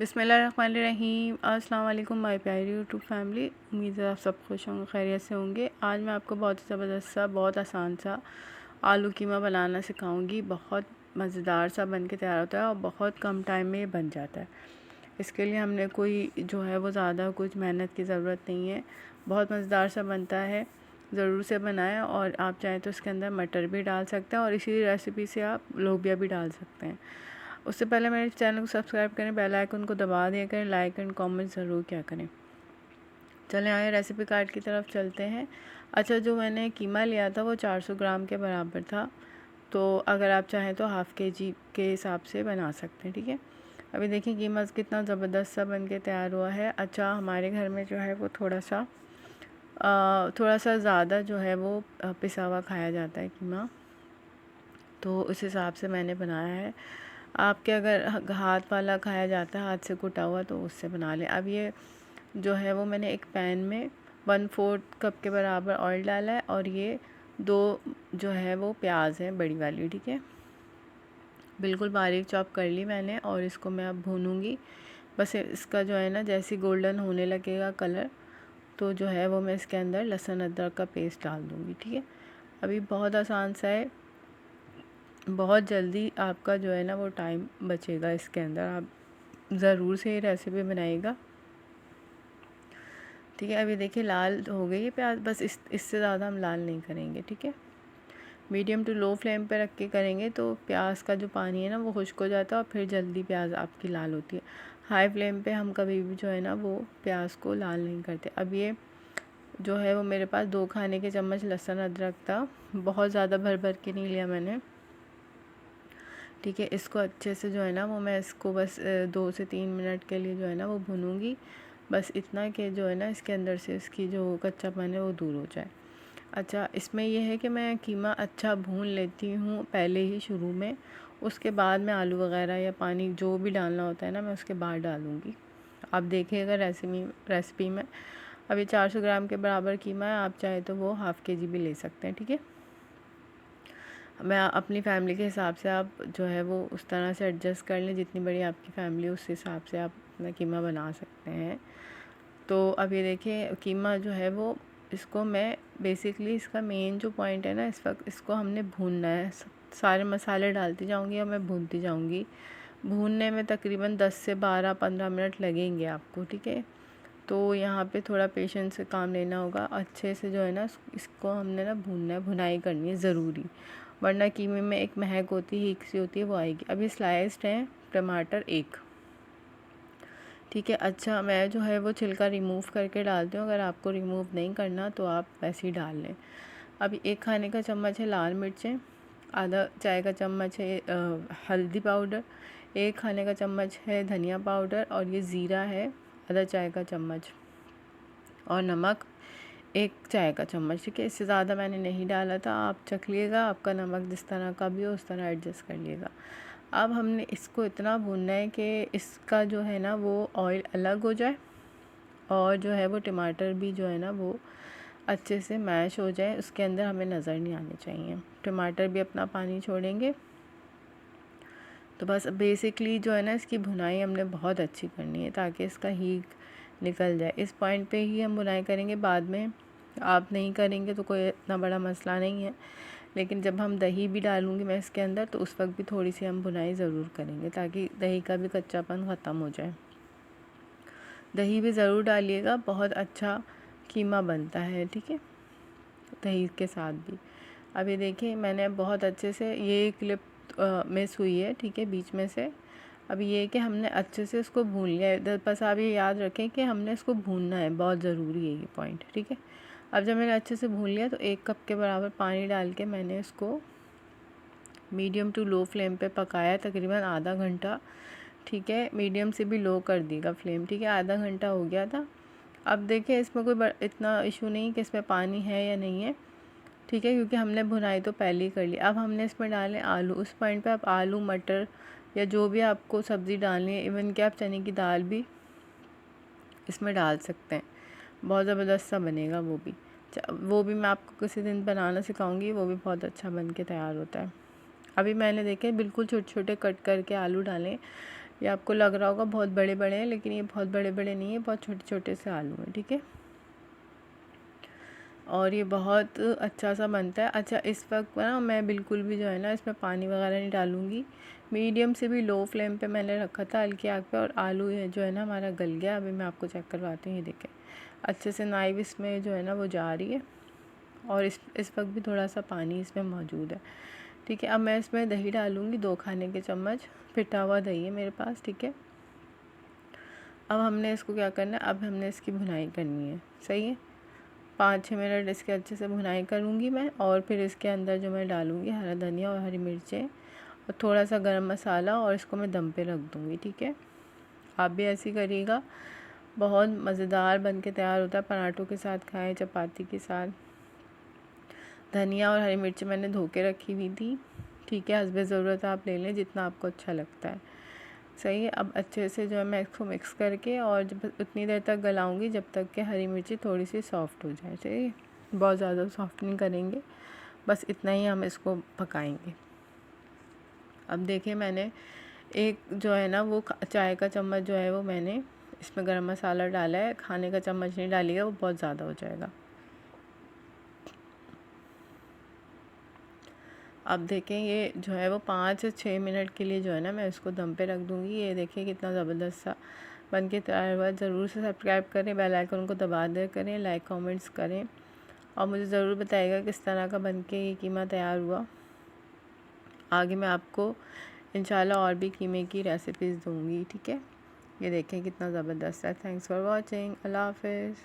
बिस्मिल्लाहिर्रहमानिर्रहीम। अस्सलाम वालेकुम माय प्यारी यूट्यूब फैमिली। उम्मीद है आप सब खुश होंगे, खैरियत से होंगे। आज मैं आपको बहुत ही ज़बरदस्त सा, बहुत आसान सा आलू कीमा बनाना सिखाऊंगी। बहुत मज़ेदार सा बन के तैयार होता है और बहुत कम टाइम में ये बन जाता है। इसके लिए हमने कोई जो है वो ज़्यादा कुछ मेहनत की ज़रूरत नहीं है। बहुत मज़ेदार सा बनता है, ज़रूर से बनाएं। और आप चाहें तो इसके अंदर मटर भी डाल सकते हैं और इसी रेसिपी से आप लोबिया भी डाल सकते हैं। उससे पहले मेरे चैनल को सब्सक्राइब करें, बेल आइकन को दबा दिया करें, लाइक एंड कमेंट ज़रूर किया करें। चलें आए रेसिपी कार्ड की तरफ चलते हैं। अच्छा, जो मैंने कीमा लिया था वो 400 ग्राम के बराबर था, तो अगर आप चाहें तो हाफ़ केजी के हिसाब से बना सकते हैं। ठीक है, अभी देखिए कीमा कितना ज़बरदस्त सा बन के तैयार हुआ है। अच्छा, हमारे घर में जो है वो थोड़ा सा ज़्यादा जो है वो पिसा हुआ खाया जाता है कीमा, तो उस हिसाब से मैंने बनाया है। आपके अगर हाथ वाला खाया जाता है, हाथ से कुटा हुआ, तो उससे बना लें। अब ये जो है वो मैंने एक पैन में 1/4 कप के बराबर ऑयल डाला है और ये 2 जो है वो प्याज है बड़ी वाली। ठीक है, बिल्कुल बारीक चॉप कर ली मैंने और इसको मैं अब भूनूंगी। बस इसका जो है ना जैसे गोल्डन होने लगेगा कलर, तो जो है वो मैं इसके अंदर लहसुन अदरक का पेस्ट डाल दूँगी। ठीक है, अभी बहुत आसान सा है, बहुत जल्दी आपका जो है ना वो टाइम बचेगा इसके अंदर। आप ज़रूर से ये रेसिपी बनाइएगा। ठीक है, अभी देखिए लाल हो गई है प्याज, बस इससे ज़्यादा हम लाल नहीं करेंगे। ठीक है, मीडियम टू लो फ्लेम पे रख के करेंगे तो प्याज का जो पानी है ना वो खुश्क हो जाता है और फिर जल्दी प्याज आपकी लाल होती है। हाई फ्लेम पे हम कभी भी जो है ना वो प्याज को लाल नहीं करते। अब ये जो है वो मेरे पास 2 खाने के चम्मच लहसुन अदरक था, बहुत ज़्यादा भर भर के नहीं लिया मैंने। ठीक है, इसको अच्छे से जो है ना वो मैं इसको बस 2 से 3 मिनट के लिए जो है ना वो भूनूंगी। बस इतना कि जो है ना इसके अंदर से इसकी जो कच्चापन है वो दूर हो जाए। अच्छा, इसमें यह है कि मैं कीमा अच्छा भून लेती हूँ पहले ही शुरू में, उसके बाद मैं आलू वगैरह या पानी जो भी डालना होता है ना मैं उसके बाद डालूँगी। आप देखिएगा रेसिपी में। अभी 400 ग्राम के बराबर कीमा है, आप चाहे तो वो हाफ़ केजी भी ले सकते हैं। ठीक है, मैं अपनी फ़ैमिली के हिसाब से आप जो है वो उस तरह से एडजस्ट कर लें, जितनी बड़ी आपकी फ़ैमिली उस हिसाब से आप अपना कीमा बना सकते हैं। तो अब ये देखिए कीमा जो है वो, इसको मैं बेसिकली इसका मेन जो पॉइंट है ना, इस वक्त इसको हमने भूनना है। सारे मसाले डालती जाऊंगी और मैं भूनती जाऊंगी। भूनने में तकरीबन 10 से 12-15 मिनट लगेंगे आपको। ठीक है, तो यहाँ पे थोड़ा पेशेंस से काम लेना होगा। अच्छे से जो है ना इसको हमने ना भूनना है, भुनाई करनी है ज़रूरी, वरना कीमे में एक महक होती है, हीक सी होती है, वो आएगी। अभी स्लाइस्ड है टमाटर 1। ठीक है, अच्छा मैं जो है वो छिलका रिमूव करके डालती हूँ, अगर आपको रिमूव नहीं करना तो आप वैसे ही डाल लें। अभी 1 खाने का चम्मच है लाल मिर्चें, आधा चाय का चम्मच है हल्दी पाउडर, 1 खाने का चम्मच है धनिया पाउडर और ये ज़ीरा है आधा चाय का चम्मच, और नमक 1 चाय का चम्मच। ठीक है, इससे ज़्यादा मैंने नहीं डाला था, आप चख लिएगा, आपका नमक जिस तरह का भी हो उस तरह एडजस्ट कर लिएगा। अब हमने इसको इतना भूनना है कि इसका जो है ना वो ऑयल अलग हो जाए और जो है वो टमाटर भी जो है ना वो अच्छे से मैश हो जाए, उसके अंदर हमें नज़र नहीं आने चाहिए। टमाटर भी अपना पानी छोड़ेंगे। तो बस बेसिकली जो है ना इसकी भुनाई हमने बहुत अच्छी करनी है ताकि इसका हीक निकल जाए। इस पॉइंट पे ही हम भुनाई करेंगे, बाद में आप नहीं करेंगे तो कोई इतना बड़ा मसला नहीं है, लेकिन जब हम दही भी डालूँगी मैं इसके अंदर तो उस वक्त भी थोड़ी सी हम भुनाई ज़रूर करेंगे ताकि दही का भी कच्चापन ख़त्म हो जाए। दही भी ज़रूर डालिएगा, बहुत अच्छा कीमा बनता है। ठीक है, दही के साथ भी। अब ये देखिए मैंने बहुत अच्छे से ये क्लिप मिस हुई है, ठीक है, बीच में से। अब ये कि हमने अच्छे से इसको भून लिया है, बस आप ये याद रखें कि हमने इसको भूनना है, बहुत ज़रूरी है ये पॉइंट। ठीक है, अब जब मैंने अच्छे से भून लिया तो 1 कप के बराबर पानी डाल के मैंने इसको मीडियम टू लो फ्लेम पे पकाया तकरीबन आधा घंटा। ठीक है, मीडियम से भी लो कर दीजिएगा फ्लेम। ठीक है, आधा घंटा हो गया था। अब देखिए इसमें कोई इतना इशू नहीं कि इसमें पानी है या नहीं है। ठीक है, क्योंकि हमने भुनाई तो पहले ही कर ली। अब हमने इसमें डाले आलू। उस पॉइंट पे आप आलू, मटर या जो भी आपको सब्ज़ी डालनी है, इवन कि आप चने की दाल भी इसमें डाल सकते हैं, बहुत ज़बरदस्त सा बनेगा वो भी। वो भी मैं आपको किसी दिन बनाना सिखाऊंगी, वो भी बहुत अच्छा बन के तैयार होता है। अभी मैंने देखे बिल्कुल छोटे छोटे कट करके आलू डालें, ये आपको लग रहा होगा बहुत बड़े बड़े हैं, लेकिन ये बहुत बड़े बड़े नहीं है, बहुत छोटे छोटे से आलू हैं, ठीक है। और ये बहुत अच्छा सा बनता है। अच्छा, इस वक्त ना मैं बिल्कुल भी जो है ना इसमें पानी वगैरह नहीं डालूँगी। मीडियम से भी लो फ्लेम पे मैंने रखा था, हल्की आग पे, और आलू है जो है ना हमारा गल गया। अभी मैं आपको चेक करवाती हूँ, ये देखें अच्छे से नाइफ इसमें जो है ना वो जा रही है, और इस वक्त भी थोड़ा सा पानी इसमें मौजूद है, ठीक है। अब मैं इसमें दही डालूँगी, 2 खाने के चम्मच पिटा हुआ दही है मेरे पास, ठीक है। अब हमने इसको क्या करना है, अब हमने इसकी भुनाई करनी है, सही है। 5-6 मिनट इसके अच्छे से भुनाई करूँगी मैं, और फिर इसके अंदर जो मैं डालूँगी हरा धनिया और हरी मिर्चें और थोड़ा सा गरम मसाला, और इसको मैं दम पे रख दूँगी, ठीक है। आप भी ऐसे ही करिएगा, बहुत मज़ेदार बन के तैयार होता है। पराठों के साथ खाएं, चपाती के साथ। धनिया और हरी मिर्च मैंने धो के रखी हुई थी, ठीक है। हस्बे ज़रूरत आप ले लें जितना आपको अच्छा लगता है, सही है। अब अच्छे से जो है मैं इसको मिक्स करके, और जब उतनी देर तक गलाऊंगी जब तक कि हरी मिर्ची थोड़ी सी सॉफ़्ट हो जाए, सही है। बहुत ज़्यादा सॉफ़्ट नहीं करेंगे, बस इतना ही हम इसको पकाएंगे। अब देखिए मैंने एक जो है ना वो चाय का चम्मच जो है वो मैंने इसमें गरम मसाला डाला है। खाने का चम्मच नहीं डालिएगा, वो बहुत ज़्यादा हो जाएगा। अब देखें ये जो है वो 5 से 6 मिनट के लिए जो है ना मैं इसको दम पे रख दूँगी। ये देखिए कितना ज़बरदस्त सा बन के तैयार हुआ। ज़रूर से सब्सक्राइब करें, बेल आइकन को दबा दें करें, लाइक कमेंट्स करें, और मुझे ज़रूर बताइएगा किस तरह का बन के ये कीमा तैयार हुआ। आगे मैं आपको इंशाल्लाह और भी कीमे की रेसिपीज़ दूँगी, ठीक है। ये देखें कितना ज़बरदस्त है। Thanks for watching. अल्लाह हाफ़िज़।